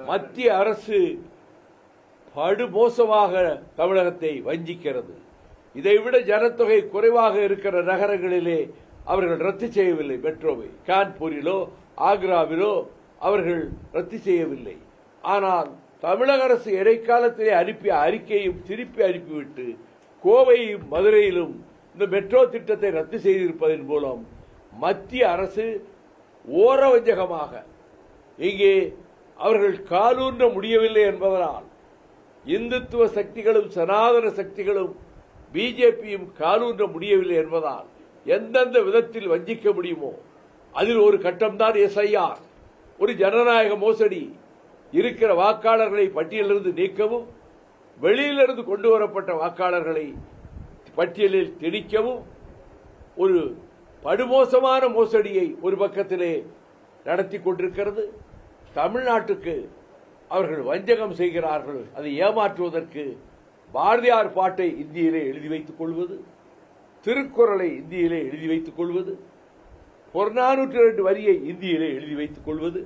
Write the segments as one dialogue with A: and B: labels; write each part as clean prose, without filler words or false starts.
A: மத்திய அரசு படுமோசமாக தமிழகத்தை வஞ்சிக்கிறது. இதைவிட ஜனத்தொகை குறைவாக இருக்கிற நகரங்களிலே அவர்கள் ரத்து செய்யவில்லை. மெட்ரோவை கான்பூரிலோ ஆக்ராவிலோ அவர்கள் ரத்து செய்யவில்லை. ஆனால் தமிழக அரசு இடைக்காலத்திலே அனுப்பிய அறிக்கையும் திருப்பி அனுப்பிவிட்டு கோவையும் மதுரையிலும் இந்த மெட்ரோ திட்டத்தை ரத்து செய்திருப்பதன் மூலம் மத்திய அரசு ஓரவஞ்சகமாக இங்கே அவர்கள் காலூன்ற முடியவில்லை என்பதனால் இந்துத்துவ சக்திகளும் சனாதன சக்திகளும் பிஜேபியும் காலூன்ற முடியவில்லை என்பதால் எந்தெந்த விதத்தில் வஞ்சிக்க முடியுமோ அதில் ஒரு கட்டம்தான் எஸ்ஐஆர். ஒரு ஜனநாயக மோசடி. இருக்கிற வாக்காளர்களை பட்டியலிருந்து நீக்கவும் வெளியிலிருந்து கொண்டு வரப்பட்ட வாக்காளர்களை பட்டியலில் திணிக்கவும் ஒரு படுமோசமான மோசடியை ஒரு பக்கத்திலே நடத்தி கொண்டிருக்கிறது. தமிழ்நாட்டுக்கு அவர்கள் வஞ்சகம் செய்கிறார்கள். அதை ஏமாற்றுவதற்கு பாரதியார் பாட்டை இந்தியிலே எழுதி வைத்துக் கொள்வது, திருக்குறளை இந்தியிலே எழுதி வைத்துக் கொள்வது, 402 வரியை இந்தியிலே எழுதி வைத்துக் கொள்வது,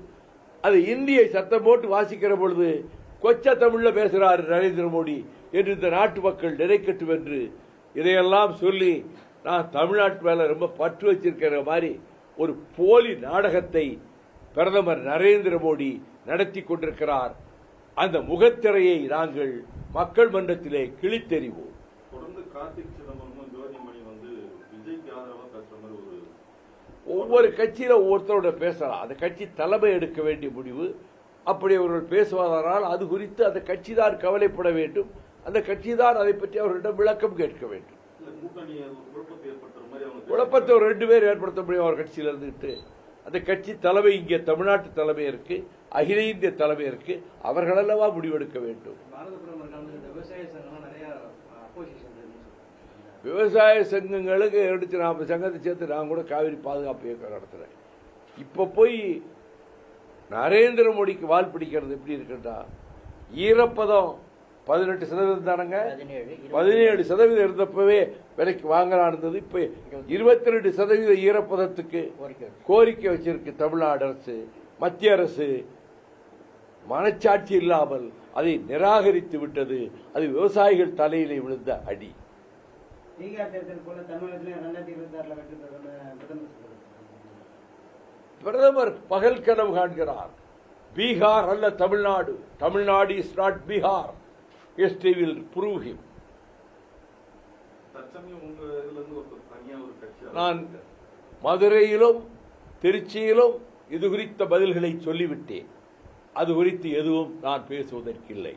A: அது இந்தியை சத்தம் போட்டு வாசிக்கிற பொழுது கொச்ச தமிழ்ல பேசுகிறார் நரேந்திர மோடி என்று இந்த நாட்டு மக்கள் நினைக்கட்டும் என்று இதையெல்லாம் சொல்லி நான் தமிழ்நாட்டு மேல ரொம்ப பற்று வச்சிருக்கிற மாதிரி ஒரு போலி நாடகத்தை பிரதமர் நரேந்திர மோடி நடத்தி கொண்டிருக்கிறார். அந்த முகத்திரையை நாங்கள் மக்கள் மன்றத்திலே கிழித்தெறிவோம்.
B: தொடர்ந்து கார்த்திக் சிதம்பரமும் ஜோதிமணி வந்து விஜய்க்கு ஆதரவாக பேசுற மாதிரி
A: ஒவ்வொரு கட்சியில ஒவ்வொருத்தரோட பேசலாம். அந்த கட்சி தலைமை எடுக்க வேண்டிய முடிவு. அப்படி அவர்கள் பேசுவதானால் அது குறித்து அந்த கட்சி தான் கவலைப்பட வேண்டும். அந்த கட்சி தான் அதை பற்றி அவர்களிடம் விளக்கம் கேட்க வேண்டும். குழப்பத்தை ஒரு 2 பேர் ஏற்படுத்த முடியும் அவர் கட்சியில் இருந்துட்டு. அந்த கட்சி தலைமை இங்கே தமிழ்நாட்டு தலைமை இருக்கு, அகில இந்திய தலைமை இருக்கு, அவர்களல்லவா முடிவெடுக்க வேண்டும். விவசாய சங்கங்களுக்கு எடுத்து 40 சங்கத்தை சேர்த்து நான் கூட காவிரி பாதுகாப்பு இயக்கம் நடத்துறேன். இப்ப போய் நரேந்திர மோடிக்கு வால் பிடிக்கிறது எப்படி இருக்குன்னா, ஈரப்பதம் 18% தானங்க, 17% இருந்தப்பவே விலைக்கு வாங்கலாம் இருந்தது. இப்ப 22% ஈரப்பதத்துக்கு கோரிக்கை வச்சிருக்கு தமிழ்நாடு அரசு. மத்திய அரசு மனச்சாட்சி இல்லாமல் அதை நிராகரித்து விட்டது. அது விவசாயிகள் தலையிலே விழுந்த அடி. பிரதமர் பகல் கனவு காண்கிறார். பீகார் அல்ல Tamil Nadu. Tamil Nadu is not Bihar. History will prove him. நான் மதுரையிலும் திருச்சியிலும் இது குறித்த பதில்களை சொல்லிவிட்டேன். அது குறித்து எதுவும் நான் பேசுவதற்கில்லை.